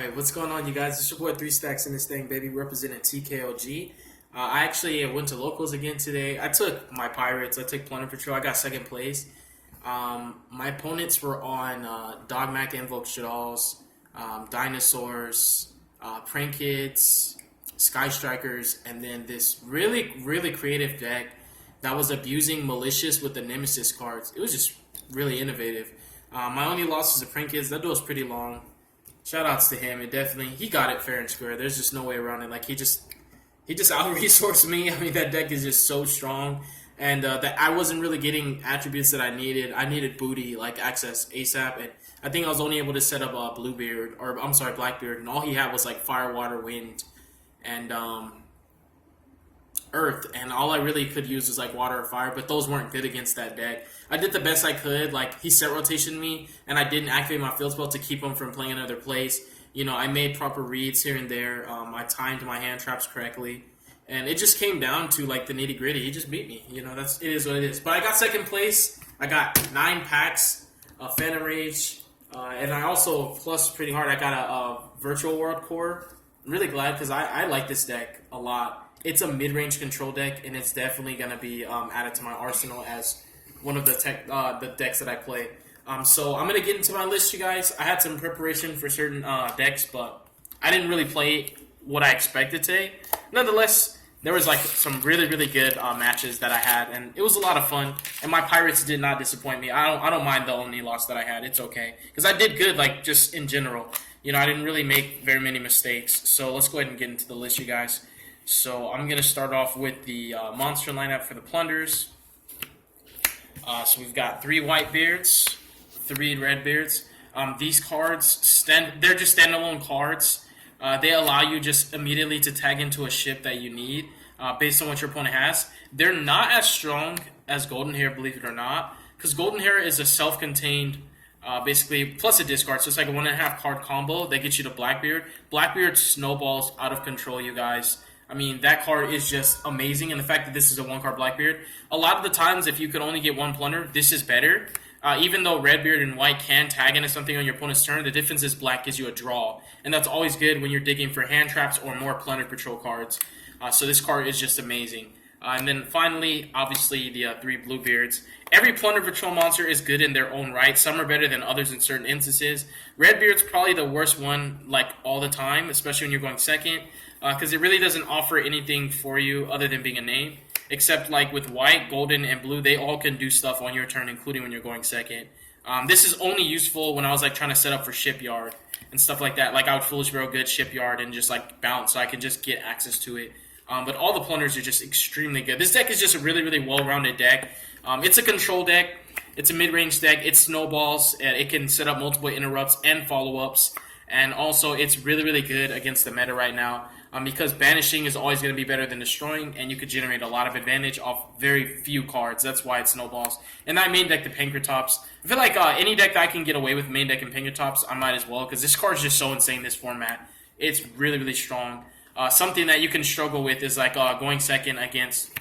Alright, what's going on, you guys? It's your boy 3 Stacks in this thing, baby, representing TKOG. I actually went to locals again today. I took my Pirates. I took Plunder Patrol. I got second place. My opponents were on Dogmac Invoke Shaddolls, Dinosaurs, Prank Kids, Sky Strikers, and then this really, really creative deck that was abusing Malicious with the Nemesis cards. It was just really innovative. My only loss was the Prank Kids. That duel was pretty long. Shout outs to him. He got it fair and square. There's just no way around it. Like he just out resourced me. I mean, that deck is just so strong, and that I wasn't really getting attributes that I needed. I needed booty like access ASAP, and I think I was only able to set up Bluebeard, or I'm sorry, Blackbeard, and all he had was like Fire, Water, Wind, and Earth, and all I really could use was like Water or Fire, but those weren't good against that deck. I did the best I could. Like, he set rotation me, and I didn't activate my field spell to keep him from playing another place. You know, I made proper reads here and there. I timed my hand traps correctly, and it just came down to like the nitty gritty. He just beat me. You know, it is what it is. But I got second place. I got 9 packs, Phantom Rage, and I also plus pretty hard. I got a Virtual World Core. I'm really glad because I like this deck a lot. It's a mid-range control deck, and it's definitely going to be added to my arsenal as one of the decks that I play. So I'm going to get into my list, you guys. I had some preparation for certain decks, but I didn't really play what I expected today. Nonetheless, there was like some really, really good matches that I had, and it was a lot of fun. And my Pirates did not disappoint me. I don't mind the only loss that I had. It's okay because I did good, like just in general. You know, I didn't really make very many mistakes. So let's go ahead and get into the list, you guys. So I'm going to start off with the monster lineup for the Plunders. So we've got 3 Whitebeards, 3 Redbeards. These cards, they're just standalone cards. They allow you just immediately to tag into a ship that you need based on what your opponent has. They're not as strong as Golden Hair, believe it or not, because Golden Hair is a self-contained, basically, plus a discard. So it's like a 1.5 card combo that gets you to Blackbeard. Blackbeard snowballs out of control, you guys. I mean, that card is just amazing, and the fact that this is a 1-card Blackbeard. A lot of the times, if you could only get 1 Plunder, this is better. Even though Redbeard and White can tag into something on your opponent's turn, the difference is Black gives you a draw. And that's always good when you're digging for hand traps or more Plunder Patrol cards. So this card is just amazing. And then finally, obviously, the 3 Bluebeards. Every Plunder Patrol monster is good in their own right. Some are better than others in certain instances. Redbeard's probably the worst one, like, all the time, especially when you're going second. Because it really doesn't offer anything for you other than being a name. Except like with White, Golden, and Blue, they all can do stuff on your turn, including when you're going second. This is only useful when I was like trying to set up for Shipyard and stuff like that. Like I would Foolish Bro good Shipyard and just like bounce so I can just get access to it. But all the Plunders are just extremely good. This deck is just a really, really well-rounded deck. It's a control deck. It's a mid-range deck. It snowballs. It can set up multiple interrupts and follow-ups. And also, it's really, really good against the meta right now. Because banishing is always going to be better than destroying, and you could generate a lot of advantage off very few cards. That's why it snowballs. And I main deck the Pankratops. I feel like any deck that I can get away with main deck and Pankratops, I might as well, because this card is just so insane, this format. It's really, really strong. Something that you can struggle with is like going second against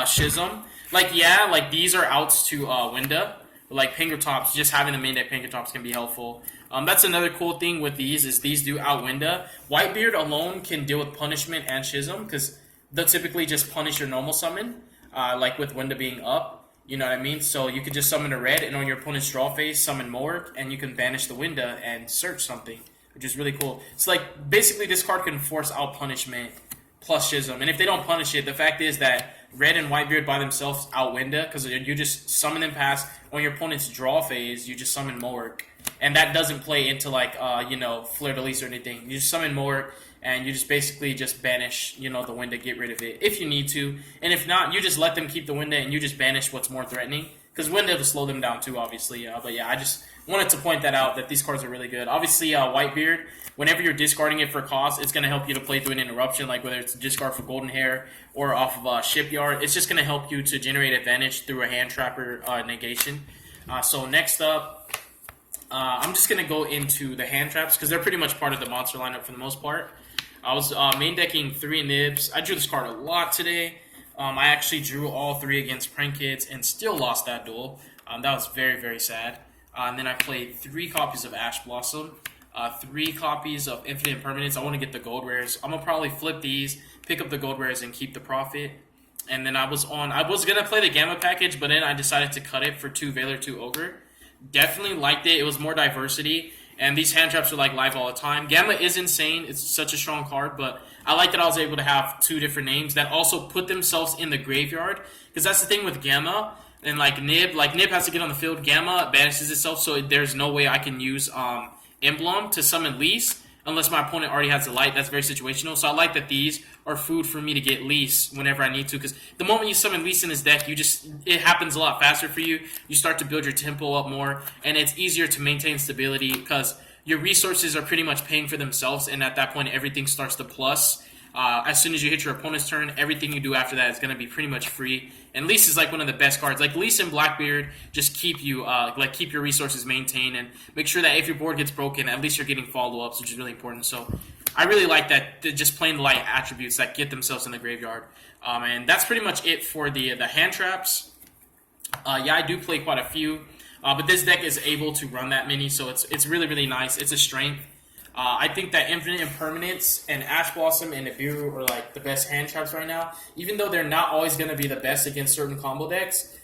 Schism. Like, yeah, like these are outs to Winda. Like Pankratops, just having the main deck Pankratops can be helpful. That's another cool thing with these is these do outwinda. Whitebeard alone can deal with punishment and Schism because they'll typically just punish your normal summon, like with Winda being up. You know what I mean? So you could just summon a red and on your opponent's draw phase summon more, and you can banish the Winda and search something, which is really cool. So like basically this card can force out punishment plus Schism, and if they don't punish it, the fact is that Red and Whitebeard by themselves outwinda because you just summon them past on your opponent's draw phase. You just summon Morg. And that doesn't play into like, Fleur de Lis or anything. You just summon more, and you just basically just banish, the Winda, get rid of it if you need to. And if not, you just let them keep the Winda, and you just banish what's more threatening. Because Winda will slow them down too, obviously. But yeah, I just wanted to point that out, that these cards are really good. Obviously, Whitebeard, whenever you're discarding it for cost, it's going to help you to play through an interruption, like whether it's a discard for Golden Hair or off of Shipyard. It's just going to help you to generate advantage through a hand trapper negation. So next up, I'm just going to go into the hand traps because they're pretty much part of the monster lineup for the most part. I was main decking 3 Nibs. I drew this card a lot today. I actually drew all 3 against Prank Kids and still lost that duel. That was very, very sad. And then I played 3 copies of Ash Blossom. 3 copies of Infinite Impermanence. I want to get the gold rares. I'm gonna probably flip these, pick up the gold rares, and keep the profit. And then I was gonna play the Gamma package, but then I decided to cut it for 2 Veiler, 2 Ogre. Definitely liked it. It was more diversity, and these hand traps are like live all the time. Gamma is insane. It's such a strong card, but I like that I was able to have 2 different names that also put themselves in the graveyard, because that's the thing with Gamma. And like Nib has to get on the field. Gamma banishes itself, so there's no way I can use Emblem to summon Lease unless my opponent already has the light. That's very situational. So I like that these are food for me to get Lease whenever I need to, because the moment you summon Lease in his deck, it happens a lot faster for you. You start to build your tempo up more, and it's easier to maintain stability because your resources are pretty much paying for themselves, and at that point, everything starts to plus. As soon as you hit your opponent's turn, everything you do after that is going to be pretty much free. And Lease is like one of the best cards. Like Lease and Blackbeard just keep you keep your resources maintained and make sure that if your board gets broken, at least you're getting follow-ups, which is really important. So I really like that, just plain the light attributes that get themselves in the graveyard. And that's pretty much it for the hand traps. Yeah, I do play quite a few, but this deck is able to run that many, so it's really, really nice. It's a strength. I think that Infinite Impermanence and Ash Blossom and Nibiru are like the best hand traps right now. Even though they're not always going to be the best against certain combo decks,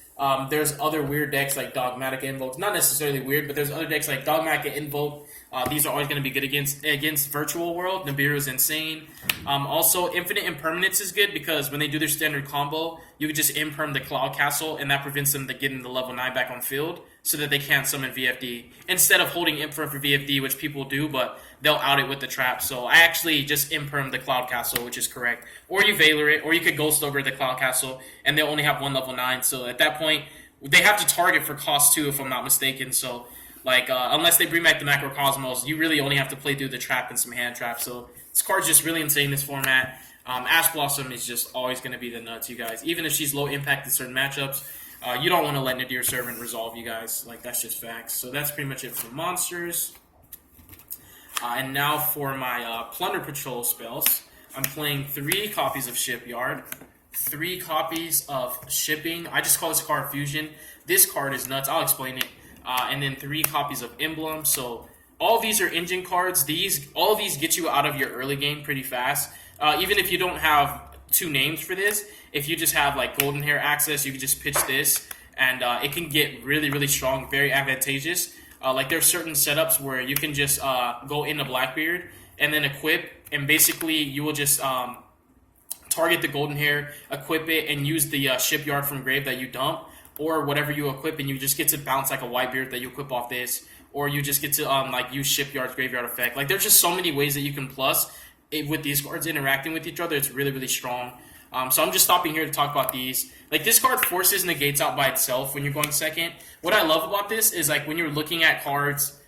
there's other weird decks like Dogmatic Invoke. Not necessarily weird, but there's other decks like Dogmatic Invoke. These are always going to be good against Virtual World. Nibiru is insane. Also, Infinite Impermanence is good because when they do their standard combo, you can just imperm the Cloud Castle, and that prevents them from getting the level 9 back on field, so that they can't summon VFD. Instead of holding Imperm for VFD, which people do, but they'll out it with the trap. So I actually just Imperm the Cloud Castle, which is correct. Or you Veiler it, or you could Ghost Ogre the Cloud Castle, and they'll only have 1 level 9. So at that point, they have to target for cost 2, if I'm not mistaken. So unless they bring back the Macrocosmos, you really only have to play through the trap and some hand traps. So this card's just really insane, this format. Ash Blossom is just always going to be the nuts, you guys. Even if she's low impact in certain matchups, you don't want to let Nadir Servant resolve you guys. That's just facts. So that's pretty much it for monsters. And now for my Plunder Patrol spells. I'm playing 3 copies of Shipyard, 3 copies of Shipping. I just call this card Fusion. This card is nuts. I'll explain it. And then 3 copies of Emblem. So all these are engine cards. All of these get you out of your early game pretty fast. Even if you don't have 2 names for this, if you just have like Golden Hair access, you can just pitch this, and it can get really, really strong, very advantageous. There's certain setups where you can just go into Blackbeard and then equip, and basically you will just target the Golden Hair, equip it, and use the Shipyard from grave that you dump, or whatever you equip, and you just get to bounce like a Whitebeard that you equip off this, or you just get to use Shipyard's graveyard effect. There's just so many ways that you can plus with these cards interacting with each other. It's really, really strong. So I'm just stopping here to talk about these. This card forces negates out by itself when you're going second. What I love about this is when you're looking at cards,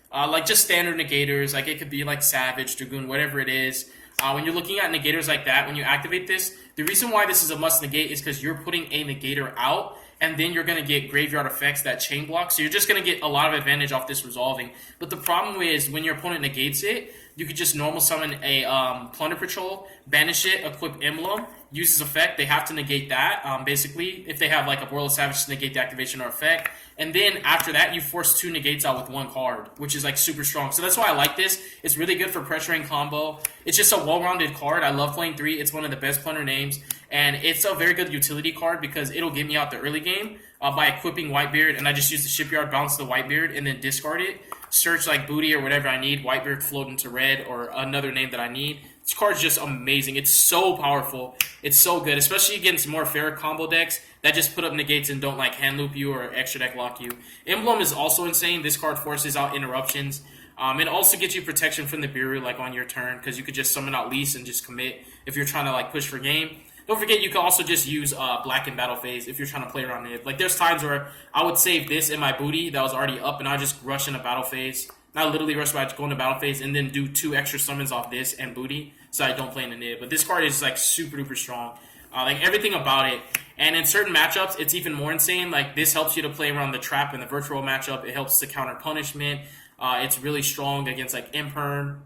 just standard negators, it could be Savage, Dragoon, whatever it is. When you're looking at negators like that, when you activate this, the reason why this is a must negate is because you're putting a negator out, and then you're going to get graveyard effects that chain block. So you're just going to get a lot of advantage off this resolving. But the problem is when your opponent negates it, you could just normal summon a Plunder Patrol, banish it, equip Emblem, use its effect. They have to negate that, basically, if they have a Boreal Savage to negate the activation or effect. And then after that, you force 2 negates out with 1 card, which is super strong. So that's why I like this. It's really good for pressuring combo. It's just a well-rounded card. I love playing 3. It's one of the best Plunder names. And it's a very good utility card because it'll get me out the early game by equipping Whitebeard, and I just use the Shipyard, bounce the Whitebeard, and then discard it. Search Booty or whatever I need, Whitebeard float into red or another name that I need. This card's just amazing. It's so powerful. It's so good, especially against more Ferric combo decks that just put up negates and don't hand loop you or extra deck lock you. Emblem is also insane. This card forces out interruptions. It also gets you protection from the Nibiru on your turn, because you could just summon out Lease and just commit if you're trying to push for game. Don't forget, you can also just use Black in battle phase if you're trying to play around it. There's times where I would save this in my booty that was already up, and I just rush into battle phase. Not literally rush, but I just go into battle phase and then do 2 extra summons off this and booty, so I don't play in the nib. But this card is super duper strong. Everything about it. And in certain matchups, it's even more insane. This helps you to play around the trap in the virtual matchup. It helps to counter punishment. It's really strong against Imperm.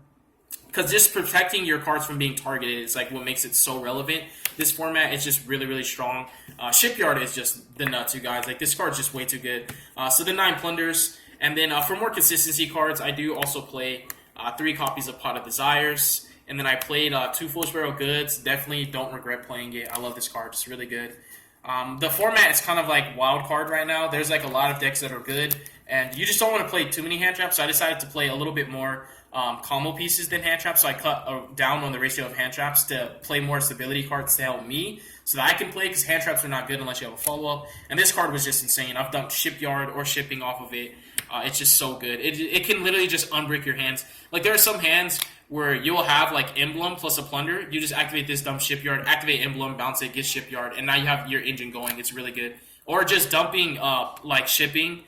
Because just protecting your cards from being targeted is what makes it so relevant. This format is just really, really strong. Shipyard is just the nuts, you guys. This card's just way too good. So the 9 Plunders. And then for more consistency cards, I do also play 3 copies of Pot of Desires, and then I played 2 Foolish Barrel Goods. Definitely don't regret playing it. I love this card. It's really good. The format is kind of like wild card right now. There's like a lot of decks that are good, and you just don't want to play too many hand traps. So I decided to play a little bit more combo pieces than hand traps. So I cut down on the ratio of hand traps to play more stability cards to help me, so that I can play, because hand traps are not good unless you have a follow up. And this card was just insane. I've dumped Shipyard or Shipping off of it. It's just so good. It can literally just unbrick your hands. Like, there are some hands where you'll have like Emblem plus a Plunder. You just activate this, dump Shipyard, activate Emblem, bounce it, get Shipyard, and now you have your engine going. It's really good. Or just dumping like Shipping,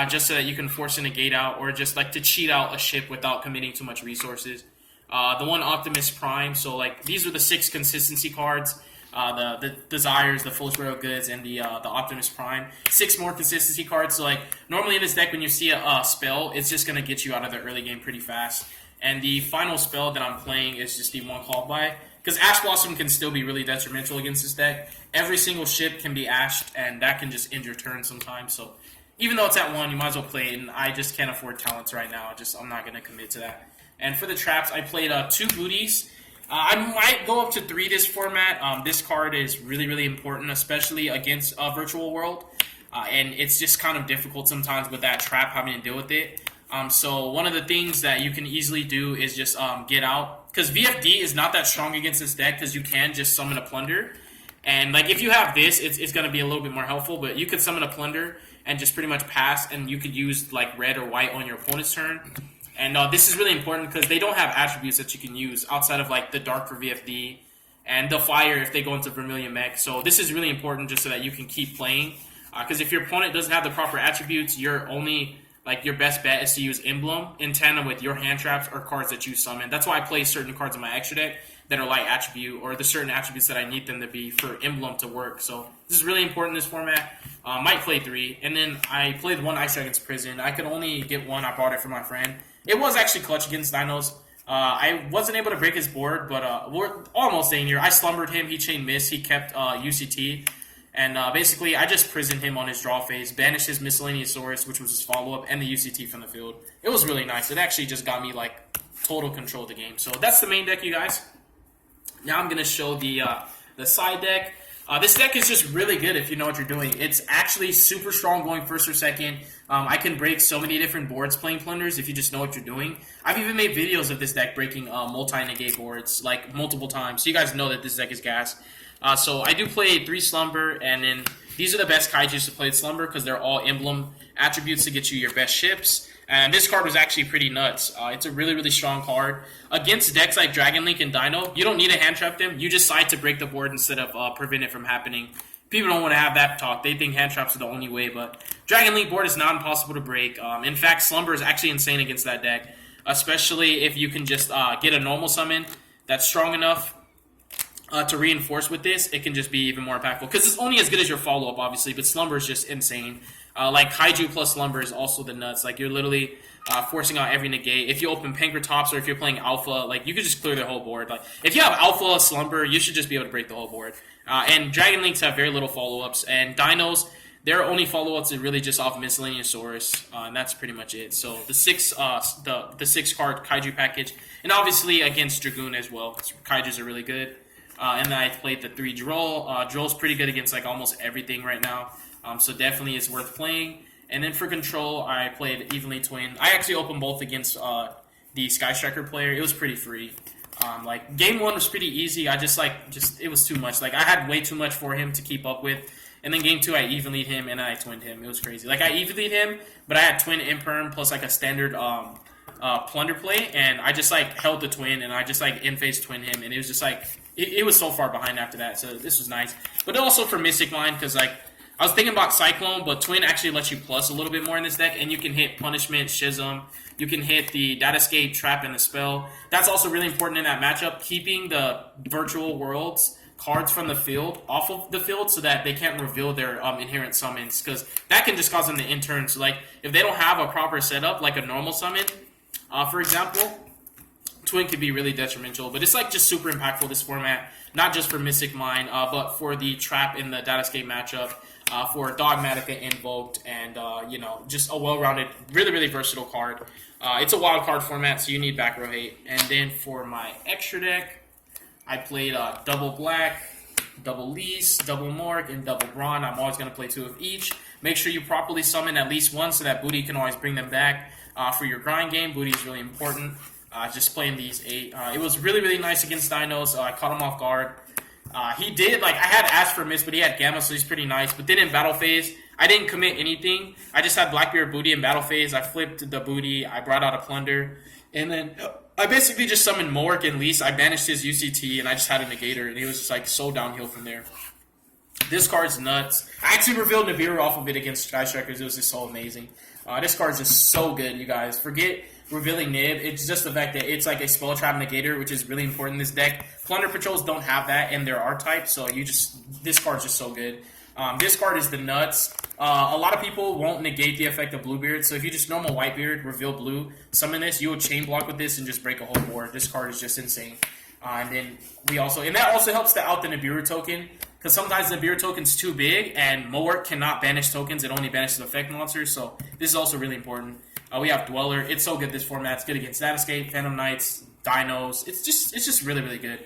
just so that you can force a negate out, or just like to cheat out a ship without committing too much resources. The one Optimus Prime. So like, these are the 6 consistency cards. The Desires, the Foolish Barrel Goods, and the Optimus Prime. 6 more consistency cards. So like, normally in this deck, when you see a spell, it's just gonna get you out of the early game pretty fast. And the final spell that I'm playing is just the one called by, because Ash Blossom can still be really detrimental against this deck. Every single ship can be ashed, and that can just end your turn sometimes. So even though it's at 1, you might as well play it, and I just can't afford talents right now. I'm not gonna commit to that. And for the traps, I played 2 booties. I might go up to 3 this format. This card is really, really important, especially against Virtual World. And it's just kind of difficult sometimes with that trap, having to deal with it. So one of the things that you can easily do is just get out. Because VFD is not that strong against this deck, because you can just summon a Plunder. And like, if you have this, it's going to be a little bit more helpful. But you could summon a Plunder and just pretty much pass, and you could use like red or white on your opponent's turn. And this is really important because they don't have attributes that you can use outside of like the Dark for VFD and the Fire if they go into Vermilion Mech. So this is really important just so that you can keep playing. Because if your opponent doesn't have the proper attributes, your best bet is to use Emblem in tandem with your hand traps or cards that you summon. That's why I play certain cards in my extra deck that are light attribute, or the certain attributes that I need them to be for Emblem to work. So this is really important in this format. Might play 3. And then I played 1 Ice Dragon's Prison. I could only get 1. I bought it for my friend. It was actually clutch against Dinos. I wasn't able to break his board, but we're almost staying here. I slumbered him. He chain missed. He kept UCT. And basically, I just prisoned him on his draw phase, banished his Miscellaneous Source, which was his follow-up, and the UCT from the field. It was really nice. It actually just got me, like, total control of the game. So that's the main deck, you guys. Now I'm going to show the side deck. This deck is just really good if you know what you're doing. It's actually super strong going first or second. I can break so many different boards playing Plunders if you just know what you're doing. I've even made videos of this deck breaking multi-negate boards like multiple times, so you guys know that this deck is gas. So I do play 3 Slumber, and then these are the best Kaijus to play Slumber because they're all Emblem attributes to get you your best ships. And this card was actually pretty nuts. It's a really, really strong card. Against decks like Dragon Link and Dino, you don't need to hand trap them. You just decide to break the board instead of prevent it from happening. People don't want to have that talk. They think hand traps are the only way, but Dragon Link board is not impossible to break. In fact, Slumber is actually insane against that deck, especially if you can just get a normal summon that's strong enough to reinforce with this. It can just be even more impactful because it's only as good as your follow-up, obviously, but Slumber is just insane. Like Kaiju plus Slumber is also the nuts. Like, you're literally forcing out every negate. If you open Pankratops or if you're playing Alpha, like, you could just clear the whole board. Like, if you have Alpha Slumber, you should just be able to break the whole board. And Dragon Links have very little follow-ups, and Dinos, their only follow-ups is really just off Miscellaneous Source, and that's pretty much it. So the 6 card Kaiju package, and obviously against Dragoon as well. Kaijus are really good. And then I played the 3 Droll. Droll's pretty good against like almost everything right now. So definitely is worth playing. And then for control, I played Evenly Twin. I actually opened both against the Sky Striker player. It was pretty free. Like, game 1 was pretty easy. I it was too much. Like, I had way too much for him to keep up with. And then game 2, I evenly'd him and I twinned him. It was crazy. Like, I evenly'd him, but I had twin Imperm plus like a standard Plunder play, and I just like held the twin and I just like in-phase twin him, and it was just like it was so far behind after that. So this was nice. But also for Mystic Mind, because like, I was thinking about Cyclone, but Twin actually lets you plus a little bit more in this deck, and you can hit Punishment, Schism, you can hit the Datascape, Trap, and the Spell. That's also really important in that matchup, keeping the Virtual Worlds cards from the field off of the field so that they can't reveal their inherent summons, because that can just cause them to end turn. So like, if they don't have a proper setup, like a normal summon, for example, twin could be really detrimental. But it's like just super impactful, this format, not just for Mystic Mine, but for the Trap in the Datascape matchup, for Dogmatica Invoked, and just a well-rounded, really, really versatile card. It's a wild card format, so you need back row hate. And then for my extra deck, I played double black, double Lease, double Morg, and double Brawn. I'm always going to play 2 of each. Make sure you properly summon at least 1 so that Booty can always bring them back for your grind game. Booty is really important. Just playing these 8. It was really, really nice against Dinos. I caught him off guard. He did, I had asked for miss, but he had Gamma, so he's pretty nice. But then in battle phase, I didn't commit anything. I just had Blackbeard Booty in battle phase. I flipped the Booty. I brought out a Plunder. And then I basically just summoned Mork and Lease. I banished his UCT, and I just had a Negator. And he was just, so downhill from there. This card's nuts. I actually revealed Nibiru off of it against Sky Strikers. It was just so amazing. This card's just so good, you guys. Forget revealing Nib. It's just the fact that it's like a Spell Trap Negator, which is really important in this deck. Plunder Patrols don't have that in their R-type, so this card's just so good. This card is the nuts. A lot of people won't negate the effect of Bluebeard, so if you just normal Whitebeard, reveal blue, summon this, you will chain block with this and just break a whole board. This card is just insane. And then that also helps to out the Nibiru token, because sometimes the Nibiru token's too big, and Moark cannot banish tokens, it only banishes effect monsters, so this is also really important. We have Dweller. It's so good, this format. It's good against Datascape, Phantom Knights, Dinos. It's just really, really good.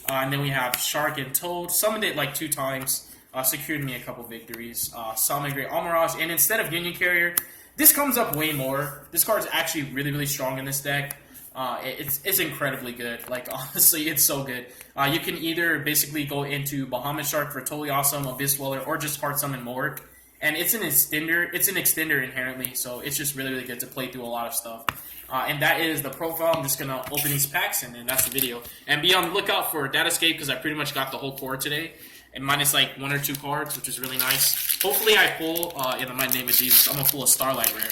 And then we have Shark and Toad. Summoned it 2 times. Secured me a couple victories. Summoned Great Almirage. And instead of Union Carrier, this comes up way more. This card is actually really, really strong in this deck. It's incredibly good. Honestly, it's so good. You can either basically go into Bahamut Shark for totally awesome, Abyss Dweller, or just hard summon Mork. And it's an extender. It's an extender inherently, so it's just really, really good to play through a lot of stuff. And that is the profile. I'm just gonna open these packs, and then that's the video. And be on the lookout for Datascape, because I pretty much got the whole core today, and minus 1 or 2 cards, which is really nice. Hopefully, I pull in the mighty name of Jesus. I'm gonna pull a Starlight rare.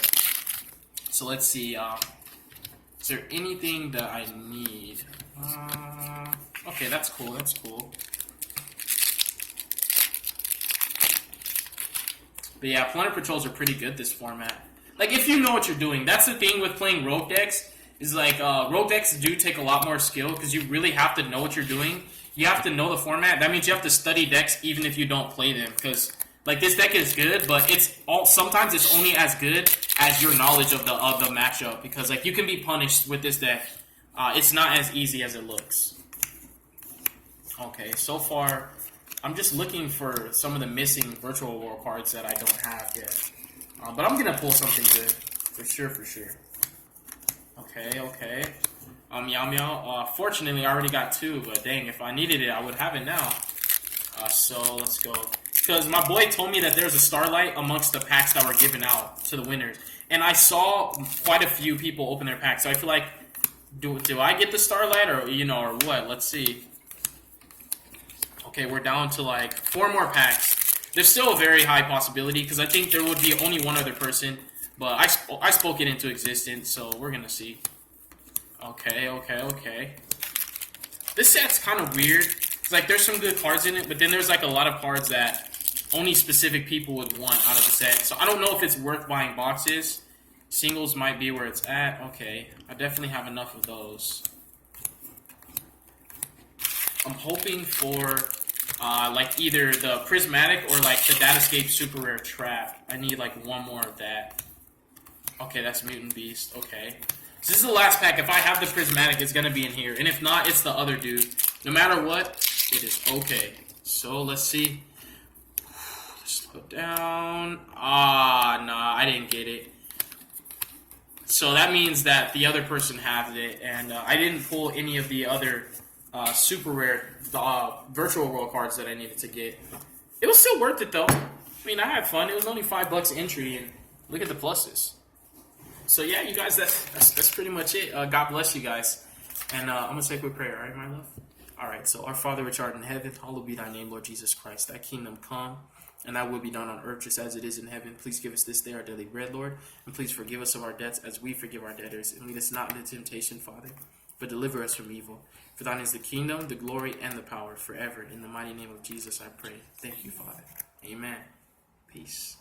So let's see. Is there anything that I need? Okay, that's cool. That's cool. But yeah, Plunder Patrols are pretty good this format. If you know what you're doing. That's the thing with playing Rogue decks, is Rogue decks do take a lot more skill, because you really have to know what you're doing. You have to know the format. That means you have to study decks even if you don't play them, because this deck is good, but sometimes it's only as good as your knowledge of the matchup, because you can be punished with this deck. It's not as easy as it looks. Okay, so far I'm just looking for some of the missing Virtual World cards that I don't have yet. But I'm going to pull something good. For sure, for sure. Okay. Meow Meow. Fortunately, I already got 2, but dang, if I needed it, I would have it now. So, let's go. Because my boy told me that there's a Starlight amongst the packs that were given out to the winners. And I saw quite a few people open their packs. So I feel like, do I get the Starlight or what? Let's see. Okay, we're down to 4 more packs. There's still a very high possibility, because I think there would be only 1 other person, but I spoke it into existence, so we're gonna see. Okay. This set's kind of weird. It's there's some good cards in it, but then there's a lot of cards that only specific people would want out of the set. So I don't know if it's worth buying boxes. Singles might be where it's at. Okay, I definitely have enough of those. I'm hoping for either the Prismatic or the Datascape Super Rare Trap. I need 1 more of that. Okay, that's Mutant Beast. Okay. So this is the last pack. If I have the Prismatic, it's going to be in here. And if not, it's the other dude. No matter what, it is okay. So, let's see. Just put down. Nah, I didn't get it. So that means that the other person has it. And I didn't pull any of the other super rare Virtual World cards that I needed to get. It was still worth it, though. I mean, I had fun. It was only $5 entry, and look at the pluses. So yeah, you guys, that's pretty much it. God bless you guys. And I'm going to say a quick prayer, all right, my love? All right, so our Father which art in heaven, hallowed be thy name, Lord Jesus Christ. Thy kingdom come, and thy will be done on earth just as it is in heaven. Please give us this day our daily bread, Lord, and please forgive us of our debts as we forgive our debtors. And lead us not into temptation, Father, but deliver us from evil. For thine is the kingdom, the glory, and the power forever. In the mighty name of Jesus I pray. Thank you, Father. Amen. Peace.